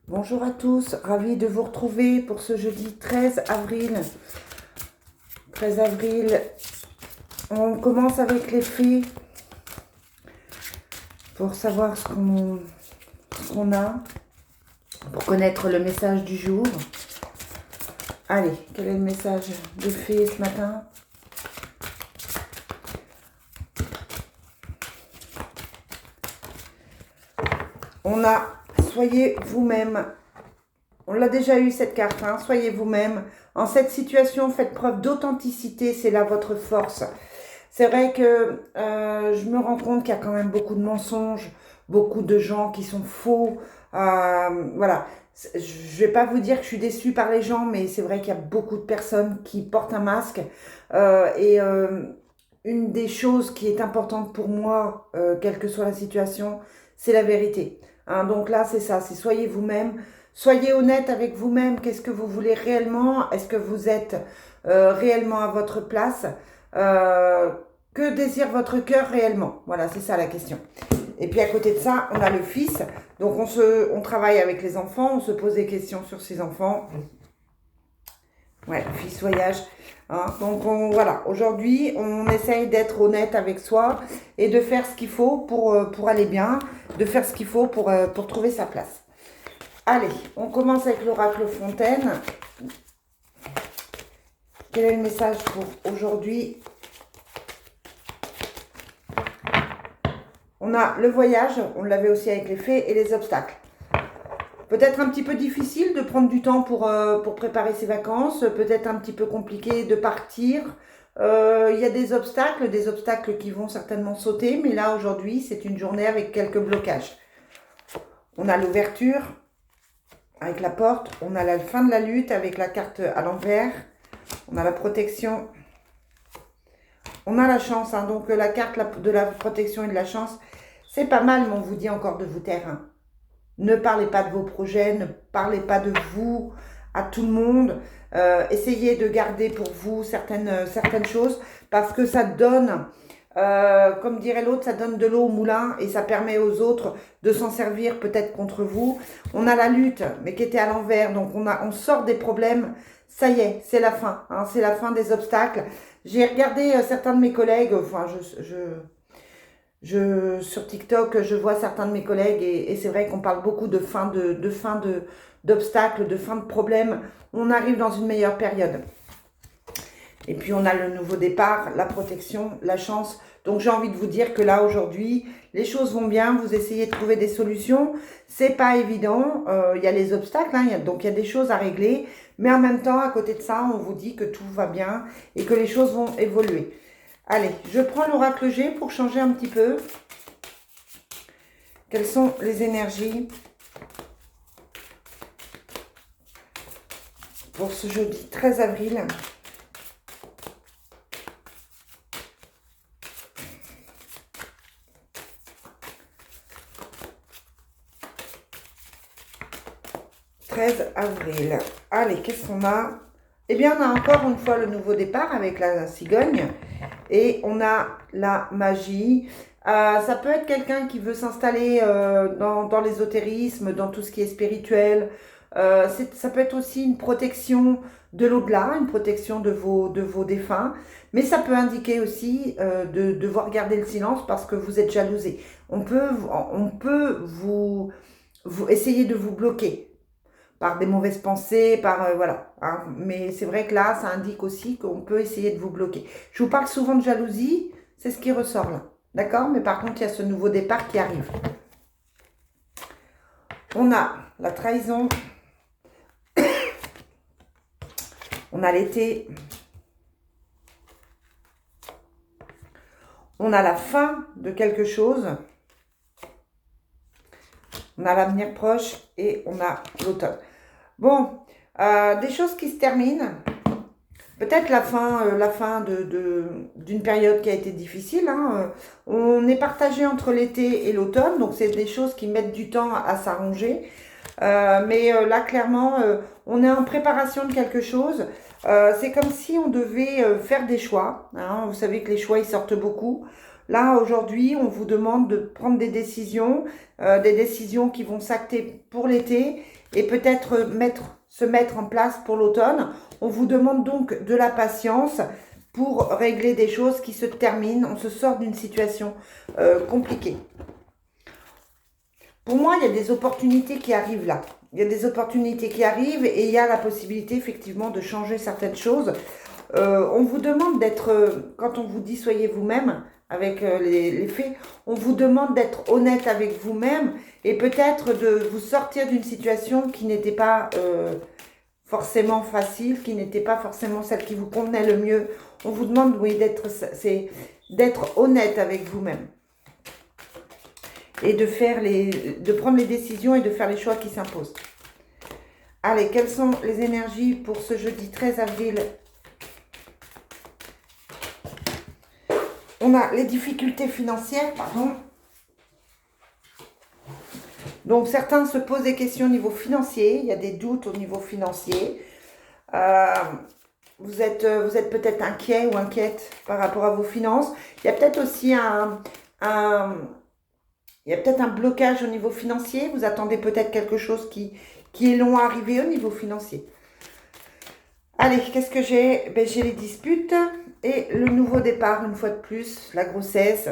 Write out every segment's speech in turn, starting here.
Bonjour à tous, ravi de vous retrouver pour ce jeudi 13 avril. 13 avril, on commence avec les fées pour savoir ce qu'on a, pour connaître le message du jour. Allez, quel est le message des fées ce matin? On a soyez vous-même. On l'a déjà eu cette carte, hein. Soyez vous-même. En cette situation, faites preuve d'authenticité, c'est là votre force. C'est vrai que je me rends compte qu'il y a quand même beaucoup de mensonges, beaucoup de gens qui sont faux. Voilà. Je ne vais pas vous dire que je suis déçue par les gens, mais c'est vrai qu'il y a beaucoup de personnes qui portent un masque. Une des choses qui est importante pour moi, quelle que soit la situation, c'est la vérité. Hein, donc là, c'est ça, c'est soyez vous-même. Soyez honnête avec vous-même. Qu'est-ce que vous voulez réellement? Est-ce que vous êtes réellement à votre place? Euh, que désire votre cœur réellement? Voilà, c'est ça la question. Et puis à côté de ça, on a le fils. Donc on travaille avec les enfants, on se pose des questions sur ces enfants. Ouais, fils voyage. Hein. Donc voilà, aujourd'hui, on essaye d'être honnête avec soi et de faire ce qu'il faut pour aller bien, de faire ce qu'il faut pour trouver sa place. Allez, on commence avec l'oracle Fontaine. Quel est le message pour aujourd'hui? On a le voyage, on l'avait aussi avec les fées, et les obstacles. Peut-être un petit peu difficile de prendre du temps pour préparer ses vacances, peut-être un petit peu compliqué de partir. Il y a des obstacles qui vont certainement sauter, mais là aujourd'hui c'est une journée avec quelques blocages. On a l'ouverture avec la porte, on a la fin de la lutte avec la carte à l'envers, on a la protection, on a la chance, hein, donc la carte de la protection et de la chance, c'est pas mal, mais on vous dit encore de vous taire. Hein. Ne parlez pas de vos projets, ne parlez pas de vous à tout le monde. Essayez de garder pour vous certaines choses parce que ça donne, comme dirait l'autre, ça donne de l'eau au moulin et ça permet aux autres de s'en servir peut-être contre vous. On a la lutte, mais qui était à l'envers, donc on sort des problèmes. Ça y est, c'est la fin, hein, c'est la fin des obstacles. J'ai regardé certains de mes collègues, enfin sur TikTok, je vois certains de mes collègues et c'est vrai qu'on parle beaucoup de d'obstacles, de fin de problèmes. On arrive dans une meilleure période. Et puis on a le nouveau départ, la protection, la chance. Donc j'ai envie de vous dire que là aujourd'hui, les choses vont bien. Vous essayez de trouver des solutions. C'est pas évident. Il y a les obstacles, hein, donc il y a des choses à régler. Mais en même temps, à côté de ça, on vous dit que tout va bien et que les choses vont évoluer. Allez, je prends l'oracle G pour changer un petit peu. Quelles sont les énergies pour ce jeudi 13 avril? « 13 avril. Allez, qu'est-ce qu'on a? Eh bien, on a encore une fois le nouveau départ avec la cigogne. Et on a la magie. Ça peut être quelqu'un qui veut s'installer dans l'ésotérisme, dans tout ce qui est spirituel. Ça peut être aussi une protection de l'au-delà, une protection de vos défunts. Mais ça peut indiquer aussi de devoir garder le silence parce que vous êtes jalousé. On peut vous essayer de vous bloquer par des mauvaises pensées, voilà. Hein. Mais c'est vrai que là, ça indique aussi qu'on peut essayer de vous bloquer. Je vous parle souvent de jalousie, c'est ce qui ressort là. D'accord? Mais par contre, il y a ce nouveau départ qui arrive. On a la trahison. On a l'été. On a la fin de quelque chose. On a l'avenir proche et on a l'automne. Bon, des choses qui se terminent. Peut-être la fin d'une période qui a été difficile. Hein. On est partagé entre l'été et l'automne, donc c'est des choses qui mettent du temps à s'arranger. Mais là, clairement, on est en préparation de quelque chose. C'est comme si on devait faire des choix. Hein. Vous savez que les choix, ils sortent beaucoup. Là, aujourd'hui, on vous demande de prendre des décisions qui vont s'acter pour l'été et peut-être se mettre en place pour l'automne. On vous demande donc de la patience pour régler des choses qui se terminent. On se sort d'une situation compliquée. Pour moi, il y a des opportunités qui arrivent là. Il y a des opportunités qui arrivent et il y a la possibilité effectivement de changer certaines choses. On vous demande d'être, quand on vous dit soyez vous-même avec les faits, on vous demande d'être honnête avec vous-même et peut-être de vous sortir d'une situation qui n'était pas forcément facile, qui n'était pas forcément celle qui vous convenait le mieux. On vous demande, oui, d'être honnête avec vous-même et de prendre les décisions et de faire les choix qui s'imposent. Allez, quelles sont les énergies pour ce jeudi 13 avril? On a les difficultés financières, pardon. Donc, certains se posent des questions au niveau financier. Il y a des doutes au niveau financier. Vous êtes peut-être inquiet ou inquiète par rapport à vos finances. Il y a peut-être aussi il y a peut-être un blocage au niveau financier. Vous attendez peut-être quelque chose qui est long à arriver au niveau financier. Allez, qu'est-ce que j'ai? Ben, j'ai les disputes et le nouveau départ, une fois de plus, la grossesse.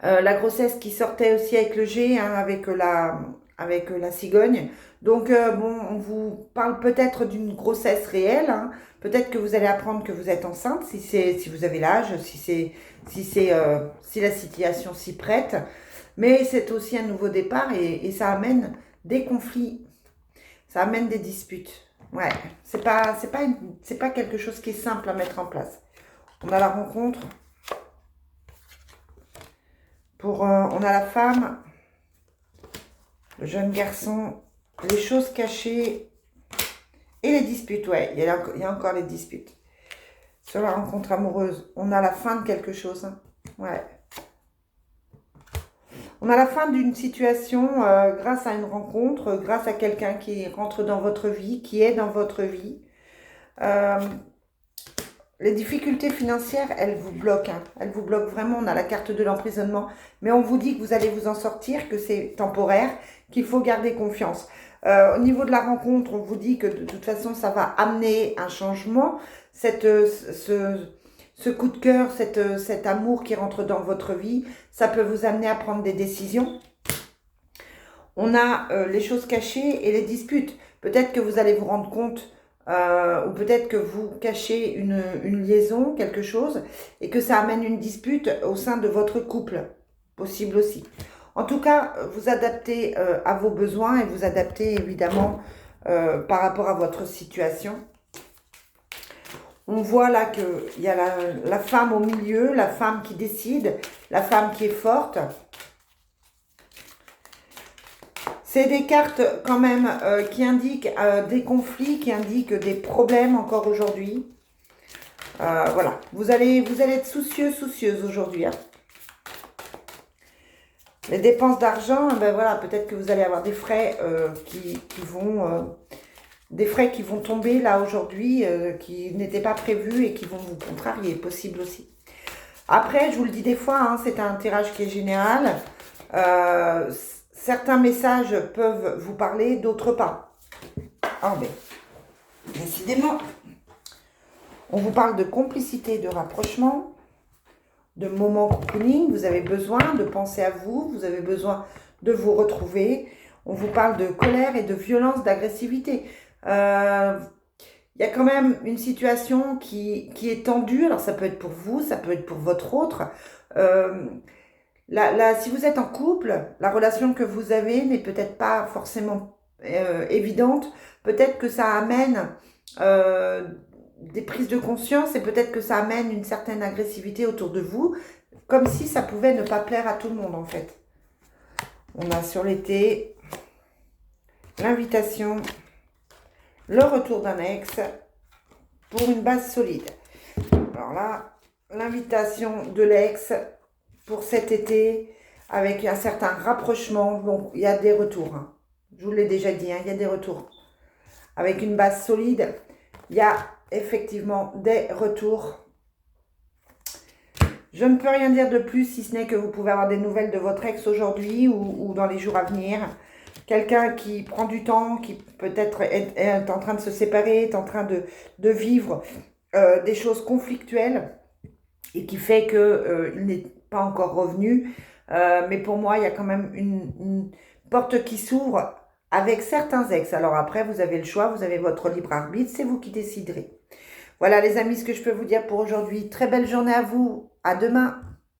La grossesse qui sortait aussi avec le G, hein, avec la cigogne. Donc, bon, on vous parle peut-être d'une grossesse réelle. Hein. Peut-être que vous allez apprendre que vous êtes enceinte, si vous avez l'âge, si la situation s'y prête. Mais c'est aussi un nouveau départ et ça amène des conflits. Ça amène des disputes. Ouais, c'est pas quelque chose qui est simple à mettre en place. On a la rencontre. On a la femme, le jeune garçon, les choses cachées et les disputes. Ouais, il y a encore les disputes. Sur la rencontre amoureuse, on a la fin de quelque chose. Hein. Ouais. On a la fin d'une situation grâce à une rencontre, grâce à quelqu'un qui rentre dans votre vie, qui est dans votre vie. Les difficultés financières, elles vous bloquent. Hein. Elles vous bloquent vraiment. On a la carte de l'emprisonnement. Mais on vous dit que vous allez vous en sortir, que c'est temporaire, qu'il faut garder confiance. Au niveau de la rencontre, on vous dit que de toute façon, ça va amener un changement. Ce coup de cœur, cet amour qui rentre dans votre vie, ça peut vous amener à prendre des décisions. On a les choses cachées et les disputes. Peut-être que vous allez vous rendre compte ou peut-être que vous cachez une liaison, quelque chose, et que ça amène une dispute au sein de votre couple. Possible aussi. En tout cas, vous adaptez à vos besoins et vous adaptez évidemment par rapport à votre situation. On voit là qu'il y a la femme au milieu, la femme qui décide, la femme qui est forte. C'est des cartes quand même qui indiquent des conflits, qui indiquent des problèmes encore aujourd'hui. Voilà, vous allez être soucieux, soucieuse aujourd'hui. Hein. Les dépenses d'argent, ben voilà, peut-être que vous allez avoir des frais des frais qui vont tomber là aujourd'hui, qui n'étaient pas prévus et qui vont vous contrarier, possible aussi. Après, je vous le dis des fois, hein, c'est un tirage qui est général. Certains messages peuvent vous parler, d'autres pas. Ah ben, décidément, on vous parle de complicité, de rapprochement, de moments cocooning. Vous avez besoin de penser à vous, vous avez besoin de vous retrouver. On vous parle de colère et de violence, d'agressivité. Il y a quand même une situation qui est tendue. Alors, ça peut être pour vous, ça peut être pour votre autre. Si vous êtes en couple, la relation que vous avez n'est peut-être pas forcément évidente. Peut-être que ça amène des prises de conscience et peut-être que ça amène une certaine agressivité autour de vous, comme si ça pouvait ne pas plaire à tout le monde en fait. On a sur l'été l'invitation, le retour d'un ex pour une base solide. Alors là, l'invitation de l'ex pour cet été avec un certain rapprochement. Donc, il y a des retours. Hein. Je vous l'ai déjà dit, hein, il y a des retours. Avec une base solide, il y a effectivement des retours. Je ne peux rien dire de plus, si ce n'est que vous pouvez avoir des nouvelles de votre ex aujourd'hui ou dans les jours à venir. quelqu'un qui prend du temps, qui peut-être est en train de se séparer, est en train de vivre des choses conflictuelles et qui fait que il n'est pas encore revenu. Mais pour moi, il y a quand même une porte qui s'ouvre avec certains ex. Alors après, vous avez le choix, vous avez votre libre arbitre, c'est vous qui déciderez. Voilà les amis, ce que je peux vous dire pour aujourd'hui. Très belle journée à vous. À demain.